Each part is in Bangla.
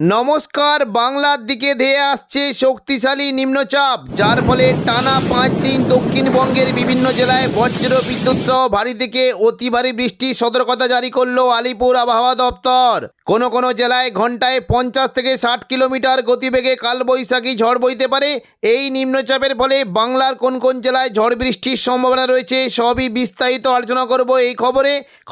নমস্কার। বাংলার দিকে ধেয়ে আসছে শক্তিশালী নিম্নচাপ, যার ফলে টানা 5 দিন দক্ষিণবঙ্গের বিভিন্ন জেলায় বজ্র বিদ্যুৎ সহ ভারী থেকে অতি ভারী বৃষ্টির সতর্কতা জারি করলো আলিপুর আবহাওয়া দপ্তর। কোনো জেলায় ঘন্টায় 50 থেকে 60 কিলোমিটার গতিবেগে কালবৈশাখী ঝড় বইতে পারে। এই নিম্নচাপের ফলে বাংলার কোন জেলায় ঝড় বৃষ্টির সম্ভাবনা রয়েছে সবই বিস্তারিত আলোচনা করব এই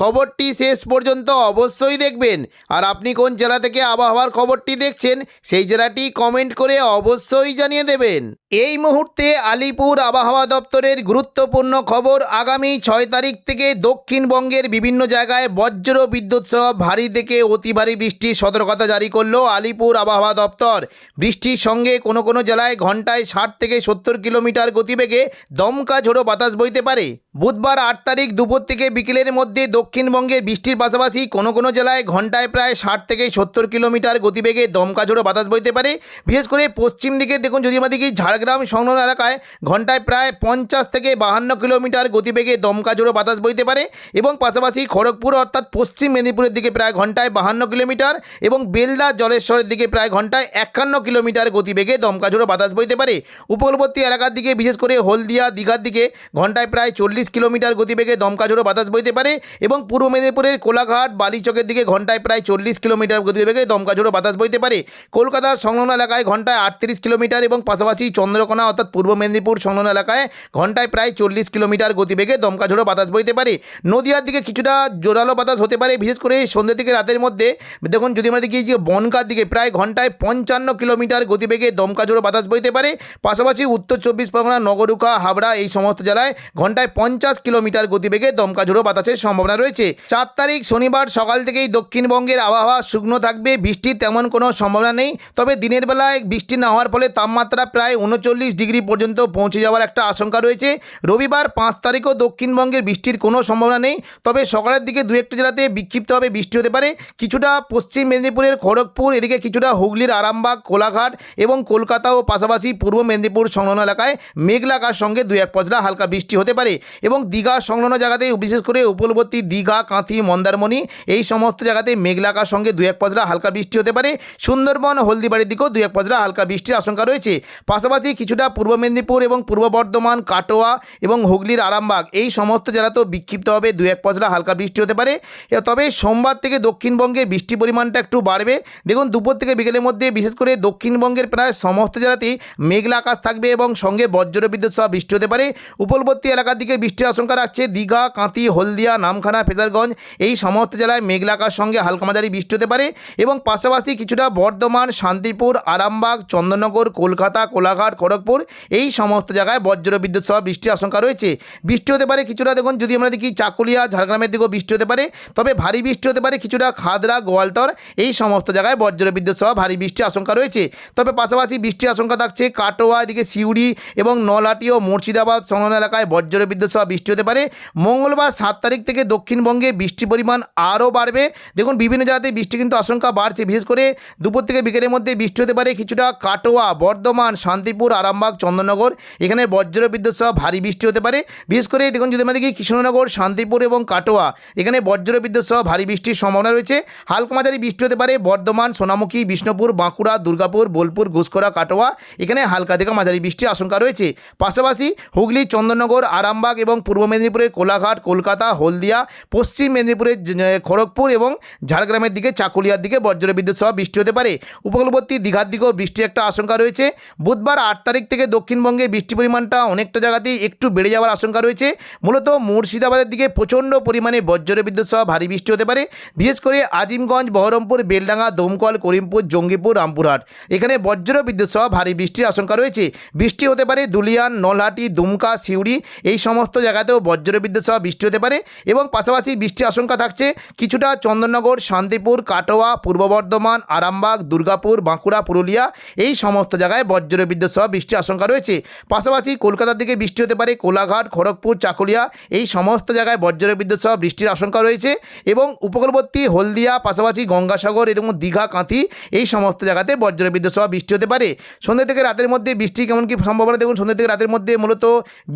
খবরটি শেষ পর্যন্ত অবশ্যই দেখবেন। আর আপনি কোন জেলা থেকে আবহাওয়ার খবরটি দেখছেন সেই জেলাটি কমেন্ট করে অবশ্যই জানিয়ে দেবেন। এই মুহূর্তে আলিপুর আবহাওয়া দপ্তরের গুরুত্বপূর্ণ খবর। আগামী 6 তারিখ থেকে দক্ষিণবঙ্গের বিভিন্ন জায়গায় বজ্র বিদ্যুৎ সহ ভারী থেকে অতি ভারী বৃষ্টির সতর্কতা জারি করলো আলিপুর আবহাওয়া দপ্তর। বৃষ্টির সঙ্গে কোনো জেলায় ঘন্টায় 60 থেকে 70 কিলোমিটার গতিবেগে দমকা ঝোড়ো বাতাস বইতে পারে। বুধবার 8 তারিখ দুপুর থেকে বিকেলের মধ্যে দক্ষিণবঙ্গে বৃষ্টির পাশাপাশি কোনো জেলায় ঘন্টায় প্রায় 60 থেকে 70 কিলোমিটার গতিবেগে দমকা ঝোড়ো বাতাস বইতে পারে। বিশেষ করে পশ্চিম দিকে দেখুন, যদি আমাদের কি ঝাড়গ্রাম সংলগ্ন এলাকায় ঘন্টায় প্রায় 50 থেকে 52 কিলোমিটার গতিবেগে দমকা ঝোড়ো বাতাস বইতে পারে। এবং পাশাপাশি খড়গপুর অর্থাৎ পশ্চিম মেদিনীপুরের দিকে প্রায় ঘন্টায় 52 কিলোমিটার এবং বেলদা জলেশ্বরের দিকে প্রায় ঘন্টায় 51 কিলোমিটার গতিবেগে দমকা ঝোড়ো বাতাস বইতে পারে। উপকূলবর্তী এলাকার দিকে বিশেষ করে হলদিয়া দীঘার দিকে ঘন্টায় প্রায় 40 কিলোমিটার গতিবেগে দমকা ঝোড়ো বাতাস বইতে পারে। এবং পূর্ব মেদিনীপুরের কোলাঘাট বালিচকের দিকে ঘন্টায় প্রায় 40 কিলোমিটার গতিবেগে দমকা ঝোড়ো বাতাস বইতে পারে। কলকাতার সংলগ্ন এলাকায় ঘন্টায় 38 কিলোমিটার এবং পাশাপাশি চন্দ্রকোনা অর্থাৎ পূর্ব মেদিনীপুর সংলগ্ন এলাকায় ঘন্টায় প্রায় 40 কিলোমিটার গতিবেগে দমকা ঝোড়ো বাতাস বইতে পারে। নদিয়ার দিকে কিছুটা জোরালো বাতাস হতে পারে, বিশেষ করে সন্ধ্যে থেকে রাতের মধ্যে। দেখুন, যদি আমরা দেখি যে বনগাঁর দিকে প্রায় ঘন্টায় 55 কিলোমিটার গতিবেগে দমকা ঝোড়ো বাতাস বইতে পারে। পাশাপাশি উত্তর 24 পরগনা, নগরুকা, হাবড়া এই সমস্ত জেলায় ঘন্টায় 50 কিলোমিটার গতিবেগে দমকা ঝোড়ো বাতাসের সম্ভাবনা রয়েছে। 4 তারিখ শনিবার সকাল থেকেই দক্ষিণবঙ্গের আবহাওয়া শুকনো থাকবে, বৃষ্টির তেমন কোনো সম্ভাবনা নেই। তবে দিনের বেলায় বৃষ্টি না হওয়ার ফলে তাপমাত্রা প্রায় 39 ডিগ্রি পর্যন্ত পৌঁছে যাওয়ার একটা আশঙ্কা রয়েছে। রবিবার 5 তারিখও দক্ষিণবঙ্গের বৃষ্টির কোনো সম্ভাবনা নেই। তবে সকালের দিকে দু একটা জেলাতে বিক্ষিপ্তভাবে বৃষ্টি হতে পারে। কিছুটা পশ্চিম মেদিনীপুরের খড়গপুর, এদিকে কিছুটা হুগলির আরামবাগ, কোলাঘাট এবং কলকাতা ও পাশাপাশি পূর্ব মেদিনীপুর সংলগ্ন এলাকায় মেঘলা আকাশের সঙ্গে 2-1 পশলা হালকা বৃষ্টি হতে পারে। এবং দীঘা সংলগ্ন জায়গাতে বিশেষ করে উপকূলবর্তী দীঘা, কাঁথি, মন্দারমণি এই সমস্ত জায়গাতে মেঘলা আকাশের সঙ্গে 2-1 পশলা হালকা বৃষ্টি হতে পারে। সুন্দরবন, হলদিবাড়ির দিকেও 2-1 পশলা হালকা বৃষ্টির আশঙ্কা রয়েছে। পাশাপাশি কিছুটা পূর্ব মেদিনীপুর এবং পূর্ব বর্ধমান, কাটোয়া এবং হুগলির আরামবাগ এই সমস্ত জেলাতেও বিক্ষিপ্তভাবে 2-1 পশলা হালকা বৃষ্টি হতে পারে। তবে সোমবার থেকে দক্ষিণবঙ্গে বৃষ্টির পরিমাণটা একটু বাড়বে। দেখুন, দুপুর থেকে বিকেলের মধ্যে বিশেষ করে দক্ষিণবঙ্গের প্রায় সমস্ত জেলাতেই মেঘলা আকাশ থাকবে এবং সঙ্গে বজ্র বিদ্যুৎ সহ বৃষ্টি হতে পারে। উপকূলবর্তী এলাকার দিকে বৃষ্টির আশঙ্কা রাখছে দীঘা, কাঁথি, হলদিয়া, নামখানা, ফেজারগঞ্জ এই সমস্ত জেলায় মেঘলা আকাশ সঙ্গে হালকা মাঝারি বৃষ্টি হতে পারে। এবং পাশাপাশি কিছুটা বর্ধমান, শান্তিপুর, আরামবাগ, চন্দননগর, কলকাতা, কোলাঘাট, খড়গপুর এই সমস্ত জায়গায় বজ্র বিদ্যুৎ সহ বৃষ্টির আশঙ্কা রয়েছে। বৃষ্টি হতে পারে কিছুটা, দেখুন যদি আমরা দেখি চাকুলিয়া, ঝাড়গ্রামের দিকেও বৃষ্টি হতে পারে। তবে ভারী বৃষ্টি হতে পারে কিছুটা খাদরা, গোয়ালতর এই সমস্ত জায়গায় বজ্র বিদ্যুৎ সহ ভারী বৃষ্টির আশঙ্কা রয়েছে। তবে পাশাপাশি বৃষ্টির আশঙ্কা থাকছে কাটোয়া, এদিকে সিউড়ি এবং নলহাটি ও মুর্শিদাবাদ সংলগ্ন এলাকায় বজ্র বিদ্যুৎ সহ বৃষ্টি হতে পারে। মঙ্গলবার 7 তারিখ থেকে দক্ষিণবঙ্গে বৃষ্টির পরিমাণ আরও বাড়বে। দেখুন, বিভিন্ন জায়গাতে বৃষ্টি কিন্তু আশঙ্কা বাড়ছে। বিশেষ করে দুপুর থেকে বিকেলের মধ্যে বৃষ্টি হতে পারে কিছুটা কাটোয়া, বর্ধমান, শান্তিপুর, আরামবাগ, চন্দননগর এখানে বজ্র বিদ্যুৎ সহ ভারী বৃষ্টি হতে পারে। বিশেষ করে দেখুন, যদি আমরা দেখি কৃষ্ণনগর, শান্তিপুর এবং কাটোয়া এখানে বজ্র বিদ্যুৎ সহ ভারী বৃষ্টির সম্ভাবনা রয়েছে। হালকা মাঝারি বৃষ্টি হতে পারে বর্ধমান, সোনামুখী, বিষ্ণুপুর, বাঁকুড়া, দুর্গাপুর, বোলপুর, ঘুষকরা, কাটোয়া এখানে হালকা থেকে মাঝারি বৃষ্টির আশঙ্কা রয়েছে। পাশাপাশি হুগলি, চন্দননগর, আরামবাগ এবং পূর্ব মেদিনীপুরের কোলাঘাট, কলকাতা, হলদিয়া, পশ্চিম মেদিনীপুরের খড়গপুর এবং ঝাড়গ্রামের দিকে চাকুলিয়ার দিকে বজ্র বিদ্যুৎ সহ বৃষ্টি হতে পারে। উপকূলবর্তী দীঘার দিকেও বৃষ্টির একটা আশঙ্কা রয়েছে। বুধবার 8 তারিখ থেকে দক্ষিণবঙ্গে বৃষ্টির পরিমাণটা অনেকটা জায়গাতেই একটু বেড়ে যাওয়ার আশঙ্কা রয়েছে। মূলত মুর্শিদাবাদের দিকে প্রচণ্ড পরিমাণে বজ্র বিদ্যুৎ সহ ভারী বৃষ্টি হতে পারে। বিশেষ করে আজিমগঞ্জ, বহরমপুর, বেলডাঙ্গা, দমকল, করিমপুর, জঙ্গিপুর, রামপুরহাট এখানে বজ্র বিদ্যুৎ সহ ভারী বৃষ্টির আশঙ্কা রয়েছে। বৃষ্টি হতে পারে দুলিয়ান, নলহাটি, দুমকা, সিউড়ি এই সমস্ত জায়গাতেও বজ্র বিদ্যুৎ সহ বৃষ্টি হতে পারে। এবং পাশাপাশি বৃষ্টির আশঙ্কা থাকছে কিছুটা চন্দননগর, শান্তিপুর, কাটোয়া, পূর্ব বর্ধমান, আরামবাগ, দুর্গাপুর, বাঁকুড়া, পুরুলিয়া এই সমস্ত জায়গায় বজ্র বিদ্যুৎ সহ বৃষ্টির আশঙ্কা রয়েছে। পাশাপাশি কলকাতার দিকে বৃষ্টি হতে পারে কোলাঘাট, খড়গপুর, চাকুলিয়া এই সমস্ত জায়গায় বজ্র বিদ্যুৎ সহ বৃষ্টির আশঙ্কা রয়েছে। এবং উপকূলবর্তী হলদিয়া, পাশাপাশি গঙ্গাসাগর এবং দীঘা, কাঁথি এই সমস্ত জায়গাতে বজ্র বিদ্যুৎ সহ বৃষ্টি হতে পারে। সন্ধ্যা থেকে রাতের মধ্যে বৃষ্টি কেমন কি সম্ভাবনা দেখুন, সন্ধ্যা থেকে রাতের মধ্যে মূলত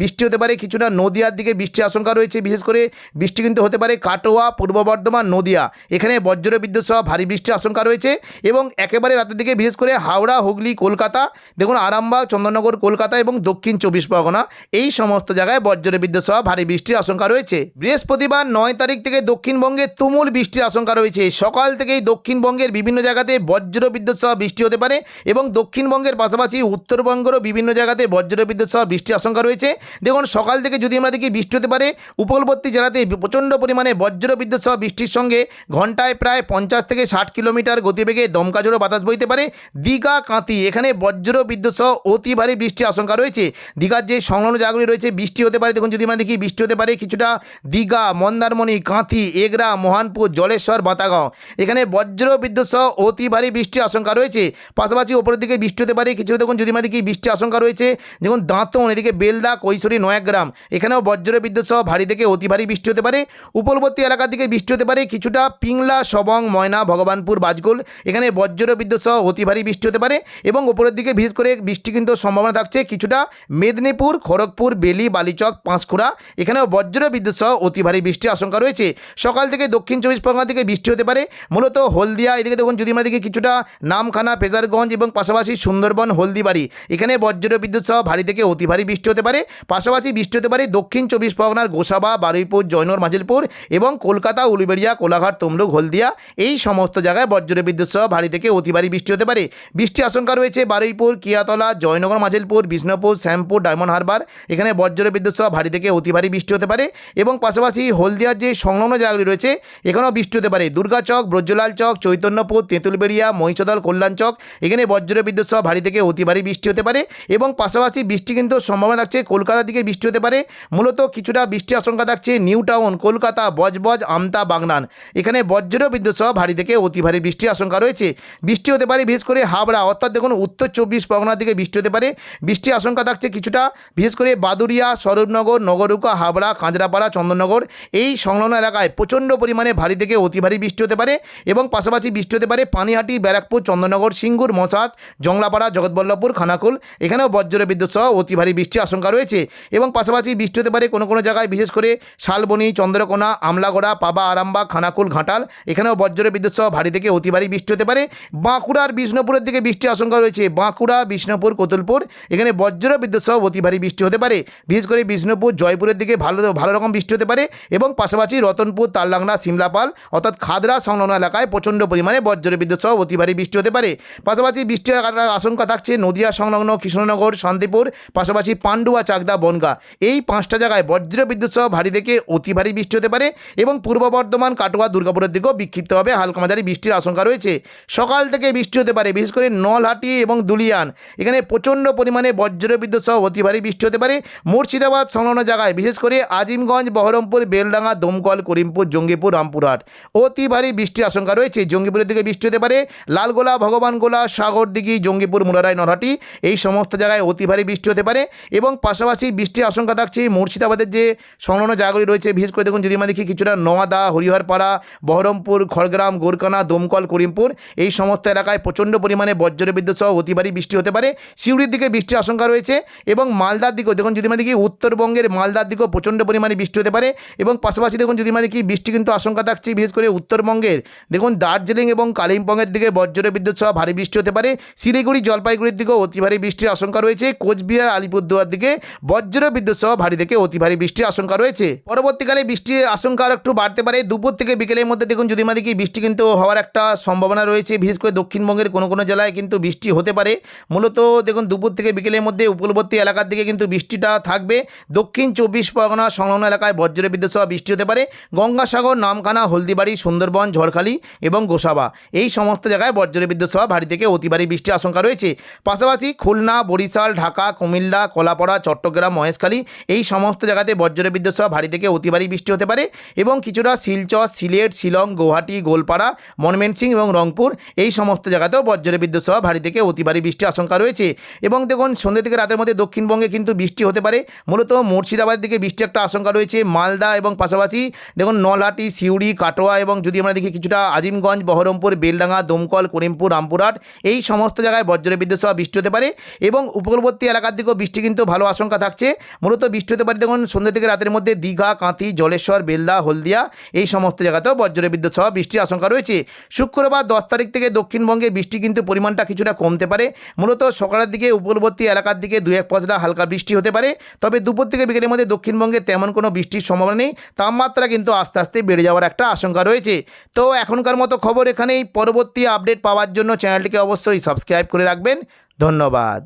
বৃষ্টি হতে পারে কিছুটা নদী নদিয়ার দিকে বৃষ্টির আশঙ্কা রয়েছে, বিশেষ করে বৃষ্টি কিন্তু হতে পারে কাটোয়া, পূর্ব বর্ধমান, নদিয়া, এখানে বজ্র বিদ্যুৎ সহ ভারী বৃষ্টির আশঙ্কা রয়েছে। এবং একেবারে রাতের দিকে বিশেষ করে হাওড়া, হুগলি, কলকাতা, দেখুন আরামবাগ, চন্দননগর, কলকাতা এবং দক্ষিণ 24 পরগনা, এই সমস্ত জায়গায় বজ্র বিদ্যুৎ সহ ভারী বৃষ্টির আশঙ্কা রয়েছে। বৃহস্পতিবার 9 তারিখ থেকে দক্ষিণবঙ্গে তুমুল বৃষ্টির আশঙ্কা রয়েছে। সকাল থেকেই দক্ষিণবঙ্গের বিভিন্ন জায়গাতে বজ্র বিদ্যুৎ সহ বৃষ্টি হতে পারে এবং দক্ষিণবঙ্গের পাশাপাশি উত্তরবঙ্গেরও বিভিন্ন জায়গাতে বজ্র বিদ্যুৎ সহ বৃষ্টির আশঙ্কা রয়েছে। দেখুন সকাল থেকে যদি আমরা দেখি বৃষ্টি হতে পারে উপকূলবর্তী জেলাতে প্রচণ্ড পরিমাণে বজ্র বিদ্যুৎ সহ বৃষ্টির সঙ্গে ঘন্টায় প্রায় 50 থেকে 60 কিলোমিটার গতিবেগে দমকা ঝোড়ো বাতাস বইতে পারে। দীঘা, কাঁথি, এখানে বজ্র বিদ্যুৎ সহ অতি ভারী বৃষ্টির আশঙ্কা রয়েছে। দীঘার যে সংলগ্ন জায়গাগুলি রয়েছে বৃষ্টি হতে পারে। দেখুন যদি আমরা দেখি বৃষ্টি হতে পারে কিছুটা দীঘা, মন্দারমণি, কাঁথি, এগরা, মোহনপুর, জলেশ্বর, বাতাগাঁও, এখানে বজ্র বিদ্যুৎ সহ অতি ভারী বৃষ্টির আশঙ্কা রয়েছে। পাশাপাশি ওপরের দিকে বৃষ্টি হতে পারে কিছুটা, দেখুন যদি আমরা দেখি বৃষ্টির আশঙ্কা রয়েছে দেখুন দাঁতন, এদিকে বেলদা, কৈশোরী, নয়াগ্রাম, এখানেও বজ্র বিদ্যুৎ সহ ভারী থেকে অতি ভারী বৃষ্টি হতে পারে। উপকূলবর্তী এলাকার দিকে বৃষ্টি হতে পারে কিছুটা পিংলা, সবং, ময়না, ভগবানপুর, বাজকুল, এখানে বজ্র বিদ্যুৎ সহ অতি ভারী বৃষ্টি হতে পারে। এবং উপরের দিকে বিশেষ করে বৃষ্টি কিন্তু সম্ভাবনা থাকছে কিছুটা মেদিনীপুর, খড়গপুর, বেলি, বালিচক, পাঁশকুড়া, এখানেও বজ্র বিদ্যুৎ সহ অতি ভারী বৃষ্টির আশঙ্কা রয়েছে। সকাল থেকে দক্ষিণ 24 পরগনা থেকে বৃষ্টি হতে পারে মূলত হলদিয়া, এদিকে দেখুন যদি আমরা দেখি কিছুটা নামখানা, ফেজারগঞ্জ এবং পাশাপাশি সুন্দরবন, হলদিবাড়ি, এখানে বজ্র বিদ্যুৎ সহ ভারী থেকে অতি ভারী বৃষ্টি হতে পারে। পাশাপাশি বৃষ্টি হতে পারে দক্ষিণ 24 পরগনার গোসাবা, বারুইপুর, জয়নগর, মাজিলপুর এবং কলকাতা, উলুবেড়িয়া, কোলাঘাট, তমলুক, হলদিয়া, এই সমস্ত জায়গায় বজ্র বিদ্যুৎ সহ ভারী থেকে অতি ভারী বৃষ্টি হতে পারে। বৃষ্টি আশঙ্কা রয়েছে বারুইপুর, কিয়াতলা, জয়নগর, মাজিলপুর, বিষ্ণুপুর, শ্যামপুর, ডায়মন্ড হারবার, এখানে বজ্র বিদ্যুৎ সহ ভারী থেকে অতি ভারী বৃষ্টি হতে পারে। এবং পাশাপাশি হলদিয়ার যে সংলগ্ন জায়গাগুলি রয়েছে এখানেও বৃষ্টি হতে পারে দুর্গাচক, ব্রজলাল চক, চৈতন্যপুর, তেঁতুলবেড়িয়া, মহিষদল, কল্যাণ চক, এখানে বজ্র বিদ্যুৎ সহ ভারী থেকে অতি ভারী বৃষ্টি হতে পারে। এবং পাশাপাশি বৃষ্টি কিন্তু সম্ভাবনা থাকছে কলকাতার দিকে বৃষ্টি হতে পারে মূলত কিছুটা বৃষ্টি আশঙ্কা থাকছে নিউ টাউন, কলকাতা, বজবজ, আমতা, বাগনান, এখানে বজ্র বিদ্যুৎ সহ ভারী থেকে অতি ভারী বৃষ্টির আশঙ্কা রয়েছে। বৃষ্টি হতে পারে বিশেষ করে হাবড়া, অর্থাৎ দেখুন উত্তর 24 পরগনার দিকে বৃষ্টি হতে পারে। বৃষ্টির আশঙ্কা থাকছে কিছুটা বিশেষ করে বাদুরিয়া, স্বরূপনগর, নগরুকা, হাবড়া, কাঁচরাপাড়া, চন্দননগর, এই সংলগ্ন এলাকায় প্রচণ্ড পরিমাণে ভারী থেকে অতি ভারী বৃষ্টি হতে পারে। এবং পাশাপাশি বৃষ্টি হতে পারে পানিহাটি, ব্যারাকপুর, চন্দননগর, সিঙ্গুর, মশাত, জংলাপাড়া, জগৎবল্লভপুর, খানাকুল, এখানেও বজ্র বিদ্যুৎ সহ অতি ভারী বৃষ্টির আশঙ্কা রয়েছে। এবং পাশাপাশি বৃষ্টি হতে পারে কোনো কোনো জায়গায় বিশেষ করে শালবনি, চন্দ্রকোনা, আমলাগড়া, পাবা, আরামবাগ, খানাকুল, ঘাটাল, এখানেও বজ্র বিদ্যুৎ সহ ভারী থেকে অতি ভারী বৃষ্টি হতে পারে। বাঁকুড়ার বিষ্ণুপুরের দিকে বৃষ্টির আশঙ্কা রয়েছে বাঁকুড়া, বিষ্ণুপুর, কতুলপুর, এখানে বজ্র বিদ্যুৎ সহ অতি ভারী বৃষ্টি হতে পারে। বিশেষ করে বিষ্ণুপুর, জয়পুরের দিকে ভালো রকম বৃষ্টি হতে পারে। এবং পাশাপাশি রতনপুর, তালডাংরা, সিমলাপাল অর্থাৎ খাদরা সংলগ্ন এলাকায় প্রচণ্ড পরিমাণে বজ্র বিদ্যুৎ সহ অতি ভারী বৃষ্টি হতে পারে। পাশাপাশি বৃষ্টির আশঙ্কা থাকছে নদিয়া সংলগ্ন কৃষ্ণনগর, শান্তিপুর, পাশাপাশি পান্ডুয়া, চাকদা, বনগাঁ, এই 5টা জায়গায় বজ্র বিদ্যুৎ সহ ভারী থেকে অতি ভারী বৃষ্টি হতে পারে। এবং পূর্ব বর্ধমান, কাটোয়া, দুর্গাপুরের দিকেও বিক্ষিপ্তভাবে হালকা মাঝারি বৃষ্টির আশঙ্কা রয়েছে। সকাল থেকে বৃষ্টি হতে পারে বিশেষ করে নলহাটি এবং দুলিয়ান, এখানে প্রচণ্ড পরিমাণে বজ্র বিদ্যুৎ সহ অতি ভারী বৃষ্টি হতে পারে। মুর্শিদাবাদ সংলগ্ন জায়গায় বিশেষ করে আজিমগঞ্জ, বহরমপুর, বেলডাঙ্গা, দমকল, করিমপুর, জঙ্গিপুর, রামপুরহাট অতি ভারী বৃষ্টির আশঙ্কা রয়েছে। জঙ্গিপুরের দিকে বৃষ্টি হতে পারে লালগোলা, ভগবানগোলা, সাগরদিঘি, জঙ্গিপুর, মুরারাই, নলহাটি, এই সমস্ত জায়গায় অতি ভারী বৃষ্টি হতে পারে। এবং পাশাপাশি বৃষ্টির আশঙ্কা থাকছে মুর্শিদাবাদের যে সংলগ্ন জায়গাগুলি রয়েছে বিশেষ করে দেখুন যদি আমরা দেখি কিছুটা নওয়াদা, হরিহরপাড়া, বহরমপুর, খড়গ্রাম, গোরকানা, দমকল, করিমপুর, এই সমস্ত এলাকায় প্রচণ্ড পরিমাণে বজ্র বিদ্যুৎ সহ অতি ভারী বৃষ্টি হতে পারে। সিউড়ির দিকে বৃষ্টির আশঙ্কা রয়েছে। এবং মালদার দিকেও দেখুন যদি আমরা দেখি উত্তরবঙ্গের মালদার দিকেও প্রচণ্ড পরিমাণে বৃষ্টি হতে পারে। এবং পাশাপাশি দেখুন যদি আমরা দেখি বৃষ্টি কিন্তু আশঙ্কা থাকছে বিশেষ করে উত্তরবঙ্গের দেখুন দার্জিলিং এবং কালিম্পংয়ের দিকে বজ্র বিদ্যুৎ সহ ভারী বৃষ্টি হতে পারে। শিলিগুড়ি, জলপাইগুড়ির দিকেও অতি ভারী বৃষ্টির আশঙ্কা রয়েছে। কোচবিহার, আলিপুরদুয়ার দিকে বজ্র বিদ্যুৎ সহ ভারী থেকে অতি ভারী বৃষ্টির আশঙ্কা রয়েছে। পরবর্তীকালে বৃষ্টির আশঙ্কা আর একটু বাড়তে পারে দুপুর থেকে বিকেলের মধ্যে। দেখুন যদি আমরা দেখি বৃষ্টি কিন্তু হওয়ার একটা সম্ভাবনা রয়েছে। বিশেষ করে দক্ষিণবঙ্গের কোনো কোনো জেলায় কিন্তু বৃষ্টি হতে পারে। মূলত দেখুন দুপুর থেকে বিকেলের মধ্যে উপকূলবর্তী এলাকার দিকে কিন্তু বৃষ্টিটা থাকবে। দক্ষিণ 24 পরগনা সংলগ্ন এলাকায় বজ্র বিদ্যুৎ সহ বৃষ্টি হতে পারে। গঙ্গাসাগর, নামখানা, হলদিবাড়ি, সুন্দরবন, ঝড়খালি এবং গোসাবা, এই সমস্ত জায়গায় বজ্র বিদ্যুৎ সহ ভারী থেকে অতি ভারী বৃষ্টির আশঙ্কা রয়েছে। পাশাপাশি খুলনা, বরিশাল, ঢাকা, কুমিল্লা, কলাপাড়া, চট্টগ্রাম, মহেশখালী, এই সমস্ত জায়গাতে বজ্র বিদ্যুৎ সহ ভারী থেকে অতি ভারী বৃষ্টি হতে পারে। এবং কিছুটা শিলচর, সিলেট, শিলং, গুয়াহাটি, গোলপাড়া, ময়মনসিং এবং রংপুর, এই সমস্ত জায়গাতেও বজ্র বিদ্যুৎ সহ ভারী থেকে অতি ভারী বৃষ্টির আশঙ্কা রয়েছে। এবং দেখুন সন্ধ্যে থেকে রাতের মধ্যে দক্ষিণবঙ্গে কিন্তু বৃষ্টি হতে পারে। মূলত মুর্শিদাবাদের দিকে বৃষ্টির একটা আশঙ্কা রয়েছে। মালদা এবং পাশাপাশি দেখুন নলহাটি, সিউড়ি, কাটোয়া এবং যদি আমরা দেখি কিছুটা আজিমগঞ্জ, বহরমপুর, বেলডাঙ্গা, দমকল, করিমপুর, রামপুরহাট, এই সমস্ত জায়গায় বজ্র বিদ্যুৎ সহ বৃষ্টি হতে পারে। এবং উপকূলবর্তী এলাকার দিকেও বৃষ্টি কিন্তু ভালো আশঙ্কা থাকছে। মূলত বৃষ্টি হতে হতে পারে দেখুন সন্ধ্যা থেকে রাতের মধ্যে দীঘা, কাঁথি, জলেশ্বর, বেলদা, হলদিয়া এই সমস্ত জায়গাতেও বজ্রবিদ্যুৎ সহ বৃষ্টির আশঙ্কা রয়েছে। শুক্রবার 10 তারিখ থেকে দক্ষিণবঙ্গে বৃষ্টি কিন্তু পরিমাণটা কিছুটা কমতে পারে। মূলত সকালের দিকে উপকূলবর্তী এলাকার দিকে 2-1 পশলা হালকা বৃষ্টি হতে পারে। তবে দুপুর থেকে বিকেলের মধ্যে দক্ষিণবঙ্গে তেমন কোনো বৃষ্টির সম্ভাবনা নেই। তাপমাত্রা কিন্তু আস্তে আস্তে বেড়ে যাওয়ার একটা আশঙ্কা রয়েছে। তো এখনকার মতো খবর এখানেই। পরবর্তী আপডেট পাওয়ার জন্য চ্যানেলটিকে অবশ্যই সাবস্ক্রাইব করে রাখবেন। ধন্যবাদ।